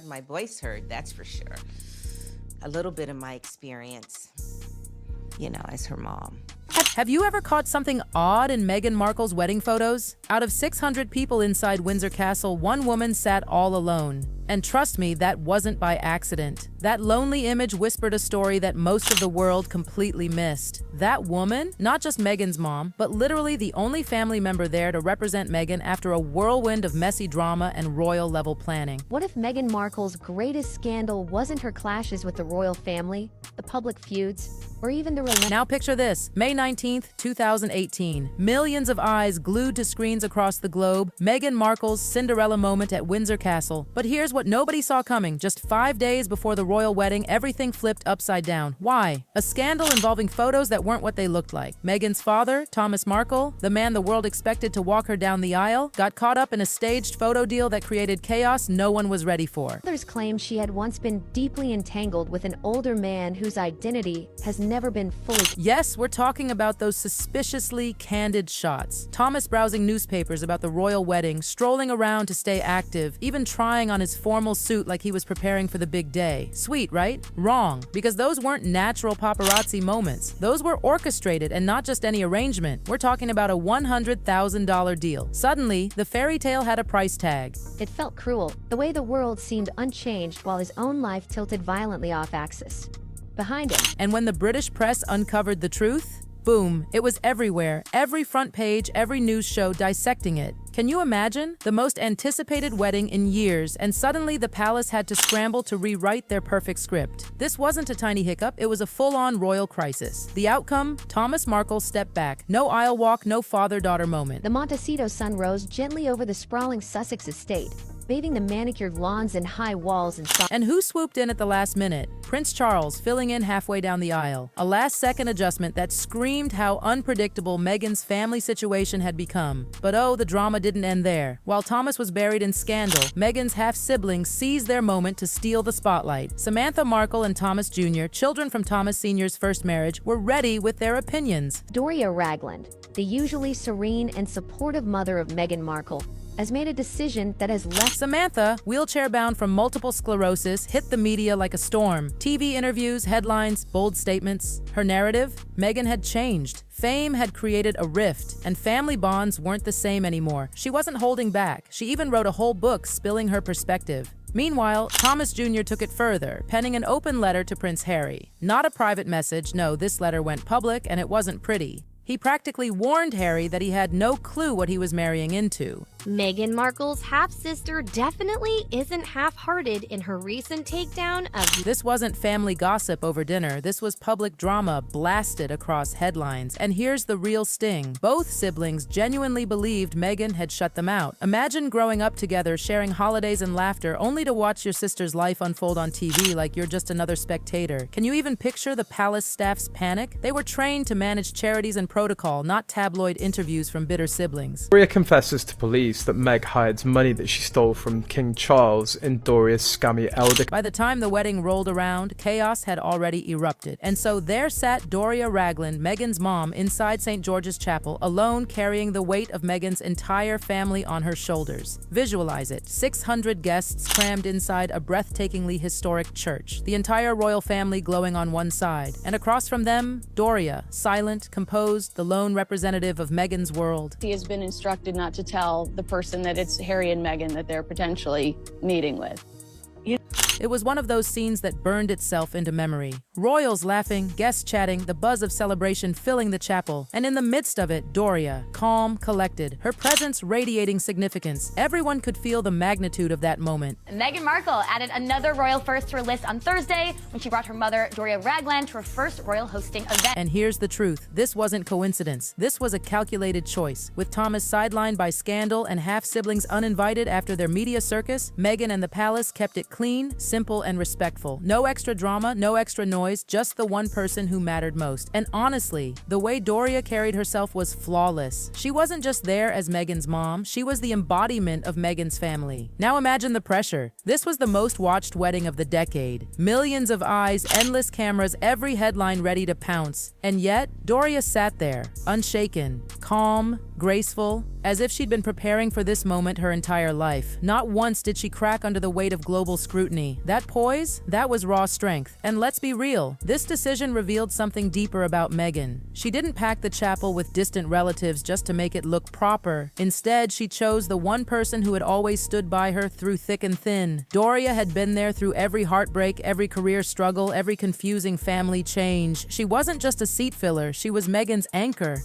have my voice heard, that's for sure. A little bit of my experience, as her mom. Have you ever caught something odd in Meghan Markle's wedding photos? Out of 600 people inside Windsor Castle, one woman sat all alone. And trust me, that wasn't by accident. That lonely image whispered a story that most of the world completely missed. That woman, not just Meghan's mom, but literally the only family member there to represent Meghan after a whirlwind of messy drama and royal-level planning. What if Meghan Markle's greatest scandal wasn't her clashes with the royal family, the public feuds, or even the Now picture this, May 19th, 2018. Millions of eyes glued to screens across the globe, Meghan Markle's Cinderella moment at Windsor Castle. But here's what nobody saw coming. Just 5 days before the royal wedding, everything flipped upside down. Why? A scandal involving photos that weren't what they looked like. Meghan's father, Thomas Markle, the man the world expected to walk her down the aisle, got caught up in a staged photo deal that created chaos no one was ready for. Others claim she had once been deeply entangled with an older man whose identity has never been fully. Yes, we're talking about those suspiciously candid shots. Thomas browsing newspapers about the royal wedding, strolling around to stay active, even trying on his formal suit like he was preparing for the big day. Sweet, right? Wrong, because those weren't natural paparazzi moments. Those were orchestrated and not just any arrangement. We're talking about a $100,000 deal. Suddenly, the fairy tale had a price tag. It felt cruel, the way the world seemed unchanged while his own life tilted violently off axis. Behind him. And when the British press uncovered the truth, boom, it was everywhere. Every front page, every news show dissecting it. Can you imagine? The most anticipated wedding in years, and suddenly the palace had to scramble to rewrite their perfect script. This wasn't a tiny hiccup, it was a full-on royal crisis. The outcome? Thomas Markle stepped back. No aisle walk, no father-daughter moment. The Montecito sun rose gently over the sprawling Sussex estate, bathing the manicured lawns and high walls and And who swooped in at the last minute? Prince Charles, filling in halfway down the aisle. A last-second adjustment that screamed how unpredictable Meghan's family situation had become. But oh, the drama didn't end there. While Thomas was buried in scandal, Meghan's half-siblings seized their moment to steal the spotlight. Samantha Markle and Thomas Jr., children from Thomas Sr.'s first marriage, were ready with their opinions. Doria Ragland, the usually serene and supportive mother of Meghan Markle, has made a decision that has left Samantha, wheelchair-bound from multiple sclerosis, hit the media like a storm. TV interviews, headlines, bold statements. Her narrative? Meghan had changed. Fame had created a rift, and family bonds weren't the same anymore. She wasn't holding back. She even wrote a whole book spilling her perspective. Meanwhile, Thomas Jr. took it further, penning an open letter to Prince Harry. Not a private message, no, this letter went public, and it wasn't pretty. He practically warned Harry that he had no clue what he was marrying into. Meghan Markle's half-sister definitely isn't half-hearted in her recent takedown of... This wasn't family gossip over dinner, this was public drama blasted across headlines. And here's the real sting. Both siblings genuinely believed Meghan had shut them out. Imagine growing up together, sharing holidays and laughter, only to watch your sister's life unfold on TV like you're just another spectator. Can you even picture the palace staff's panic? They were trained to manage charities and protocol, not tabloid interviews from bitter siblings. Doria confesses to police that Meg hides money that she stole from King Charles in Doria's scammy elder. By the time the wedding rolled around, chaos had already erupted. And so there sat Doria Ragland, Meghan's mom, inside St. George's Chapel, alone carrying the weight of Meghan's entire family on her shoulders. Visualize it. 600 guests crammed inside a breathtakingly historic church. The entire royal family glowing on one side. And across from them, Doria, silent, composed, the lone representative of Meghan's world. He has been instructed not to tell the person that it's Harry and Meghan that they're potentially meeting with. It was one of those scenes that burned itself into memory. Royals laughing, guests chatting, the buzz of celebration filling the chapel. And in the midst of it, Doria, calm, collected, her presence radiating significance. Everyone could feel the magnitude of that moment. Meghan Markle added another royal first to her list on Thursday when she brought her mother, Doria Ragland, to her first royal hosting event. And here's the truth. This wasn't coincidence. This was a calculated choice. With Thomas sidelined by scandal and half-siblings uninvited after their media circus, Meghan and the palace kept it clean, simple, and respectful. No extra drama, no extra noise, just the one person who mattered most. And honestly, the way Doria carried herself was flawless. She wasn't just there as Meghan's mom, she was the embodiment of Meghan's family. Now imagine the pressure. This was the most watched wedding of the decade. Millions of eyes, endless cameras, every headline ready to pounce. And yet, Doria sat there, unshaken, calm, graceful, as if she'd been preparing for this moment her entire life. Not once did she crack under the weight of global scrutiny. That poise, that was raw strength. And let's be real, this decision revealed something deeper about Meghan. She didn't pack the chapel with distant relatives just to make it look proper. Instead, she chose the one person who had always stood by her through thick and thin. Doria had been there through every heartbreak, every career struggle, every confusing family change. She wasn't just a seat filler, she was Meghan's anchor.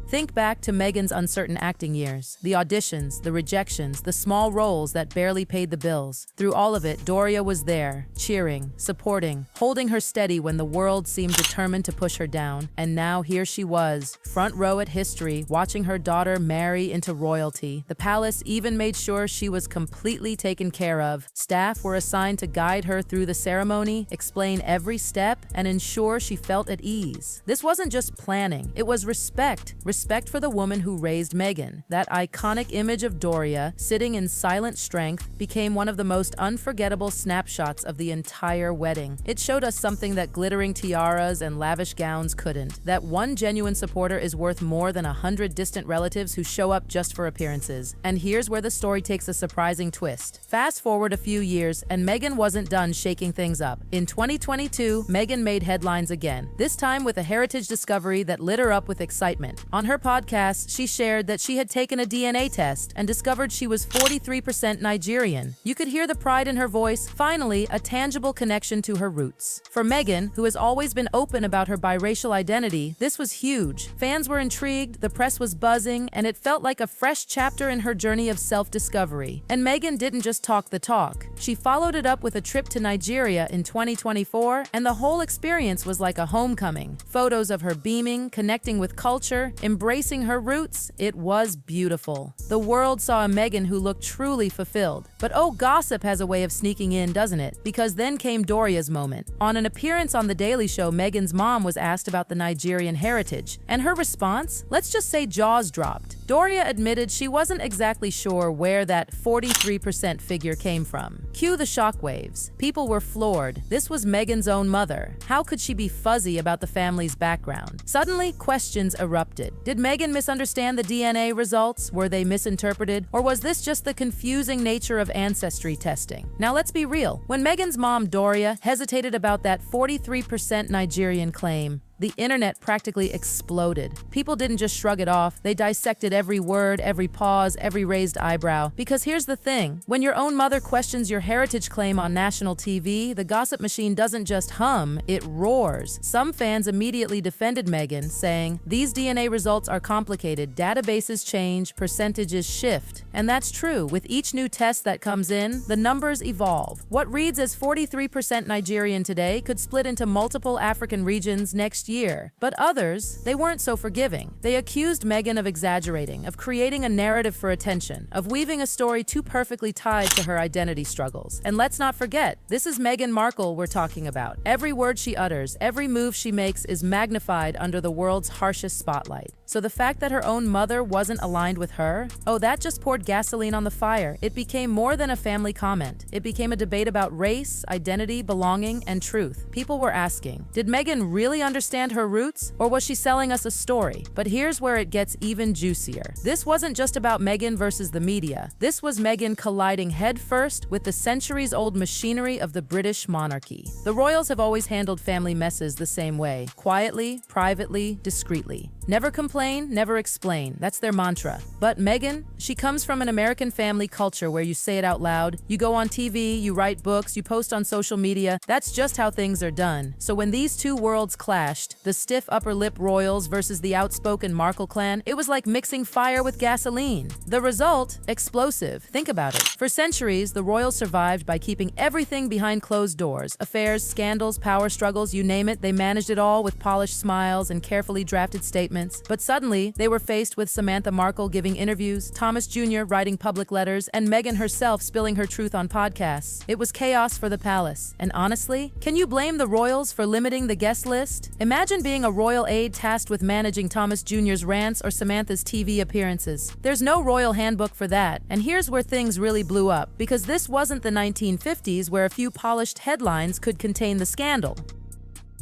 Think back to Meghan's uncertain acting years, the auditions, the rejections, the small roles that barely paid the bills. Through all of it, Doria was there, cheering, supporting, holding her steady when the world seemed determined to push her down. And now here she was, front row at history, watching her daughter marry into royalty. The palace even made sure she was completely taken care of. Staff were assigned to guide her through the ceremony, explain every step, and ensure she felt at ease. This wasn't just planning, it was respect. Respect for the woman who raised Meghan. That iconic image of Doria, sitting in silent strength, became one of the most unforgettable snapshots of the entire wedding. It showed us something that glittering tiaras and lavish gowns couldn't. That one genuine supporter is worth more than 100 distant relatives who show up just for appearances. And here's where the story takes a surprising twist. Fast forward a few years, and Meghan wasn't done shaking things up. In 2022, Meghan made headlines again, this time with a heritage discovery that lit her up with excitement. On her podcast, she shared that she had taken a DNA test and discovered she was 43% Nigerian. You could hear the pride in her voice, finally, a tangible connection to her roots. For Meghan, who has always been open about her biracial identity, this was huge. Fans were intrigued, the press was buzzing, and it felt like a fresh chapter in her journey of self-discovery. And Meghan didn't just talk the talk. She followed it up with a trip to Nigeria in 2024, and the whole experience was like a homecoming. Photos of her beaming, connecting with culture, embracing her roots, it was beautiful. The world saw a Meghan who looked truly fulfilled. But oh, gossip has a way of sneaking in, doesn't it? Because then came Doria's moment. On an appearance on The Daily Show, Meghan's mom was asked about the Nigerian heritage, and her response? Let's just say jaws dropped. Doria admitted she wasn't exactly sure where that 43% figure came from. Cue the shockwaves. People were floored. This was Meghan's own mother. How could she be fuzzy about the family's background? Suddenly, questions erupted. Did Meghan misunderstand the DNA results? Were they misinterpreted? Or was this just the confusing nature of ancestry testing? Now let's be real. When Meghan's mom, Doria, hesitated about that 43% Nigerian claim, the internet practically exploded. People didn't just shrug it off, they dissected every word, every pause, every raised eyebrow. Because here's the thing, when your own mother questions your heritage claim on national TV, the gossip machine doesn't just hum, it roars. Some fans immediately defended Meghan, saying, "These DNA results are complicated, databases change, percentages shift." And that's true, with each new test that comes in, the numbers evolve. What reads as 43% Nigerian today could split into multiple African regions next year. But others, they weren't so forgiving. They accused Meghan of exaggerating, of creating a narrative for attention, of weaving a story too perfectly tied to her identity struggles. And let's not forget, this is Meghan Markle we're talking about. Every word she utters, every move she makes is magnified under the world's harshest spotlight. So the fact that her own mother wasn't aligned with her, oh, that just poured gasoline on the fire. It became more than a family comment. It became a debate about race, identity, belonging, and truth. People were asking, did Meghan really understand her roots, or was she selling us a story? But here's where it gets even juicier. This wasn't just about Meghan versus the media. This was Meghan colliding headfirst with the centuries-old machinery of the British monarchy. The royals have always handled family messes the same way, quietly, privately, discreetly. Never complain, never explain. That's their mantra. But Meghan, she comes from an American family culture where you say it out loud, you go on TV, you write books, you post on social media. That's just how things are done. So when these two worlds clashed, the stiff upper lip royals versus the outspoken Markle clan, it was like mixing fire with gasoline. The result? Explosive. Think about it. For centuries, the royals survived by keeping everything behind closed doors. Affairs, scandals, power struggles, you name it, they managed it all with polished smiles and carefully drafted statements. But suddenly, they were faced with Samantha Markle giving interviews, Thomas Jr. writing public letters, and Meghan herself spilling her truth on podcasts. It was chaos for the palace. And honestly, can you blame the royals for limiting the guest list? Imagine being a royal aide tasked with managing Thomas Jr.'s rants or Samantha's TV appearances. There's no royal handbook for that. And here's where things really blew up, because this wasn't the 1950s where a few polished headlines could contain the scandal.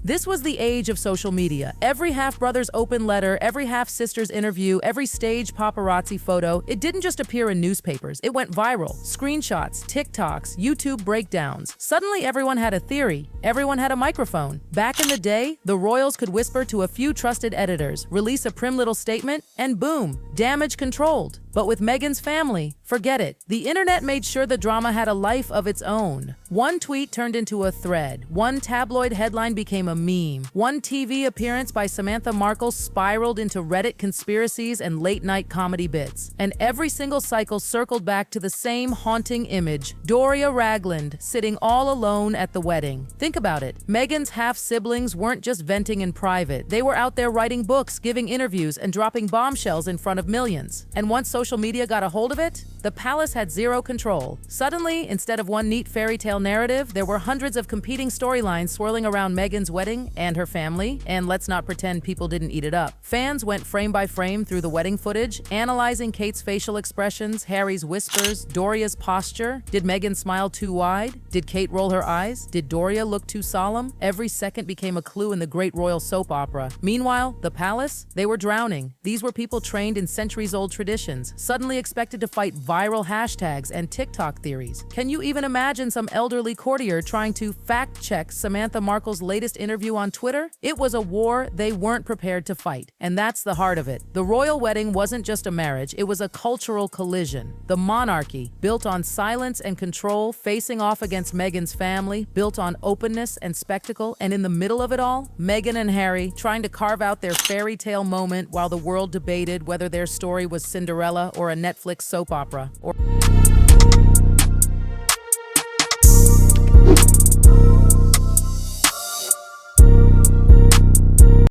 This was the age of social media. Every half-brother's open letter, every half-sister's interview, every stage paparazzi photo, it didn't just appear in newspapers. It went viral. Screenshots, TikToks, YouTube breakdowns. Suddenly everyone had a theory. Everyone had a microphone. Back in the day, the royals could whisper to a few trusted editors, release a prim little statement, and boom, damage controlled. But with Meghan's family, forget it. The internet made sure the drama had a life of its own. One tweet turned into a thread. One tabloid headline became a meme. One TV appearance by Samantha Markle spiraled into Reddit conspiracies and late-night comedy bits. And every single cycle circled back to the same haunting image, Doria Ragland sitting all alone at the wedding. Think about it. Meghan's half-siblings weren't just venting in private. They were out there writing books, giving interviews, and dropping bombshells in front of millions. And once social media got a hold of it, the palace had zero control. Suddenly, instead of one neat fairy tale narrative, there were hundreds of competing storylines swirling around Meghan's wedding and her family, and let's not pretend people didn't eat it up. Fans went frame by frame through the wedding footage, analyzing Kate's facial expressions, Harry's whispers, Doria's posture. Did Meghan smile too wide? Did Kate roll her eyes? Did Doria look too solemn? Every second became a clue in the great royal soap opera. Meanwhile, the palace? They were drowning. These were people trained in centuries-old traditions, suddenly expected to fight viral hashtags and TikTok theories. Can you even imagine some elderly courtier trying to fact-check Samantha Markle's latest interview on Twitter? It was a war they weren't prepared to fight. And that's the heart of it. The royal wedding wasn't just a marriage, it was a cultural collision. The monarchy, built on silence and control, facing off against Meghan's family, built on openness and spectacle, and in the middle of it all, Meghan and Harry trying to carve out their fairy tale moment while the world debated whether their story was Cinderella or a Netflix soap opera.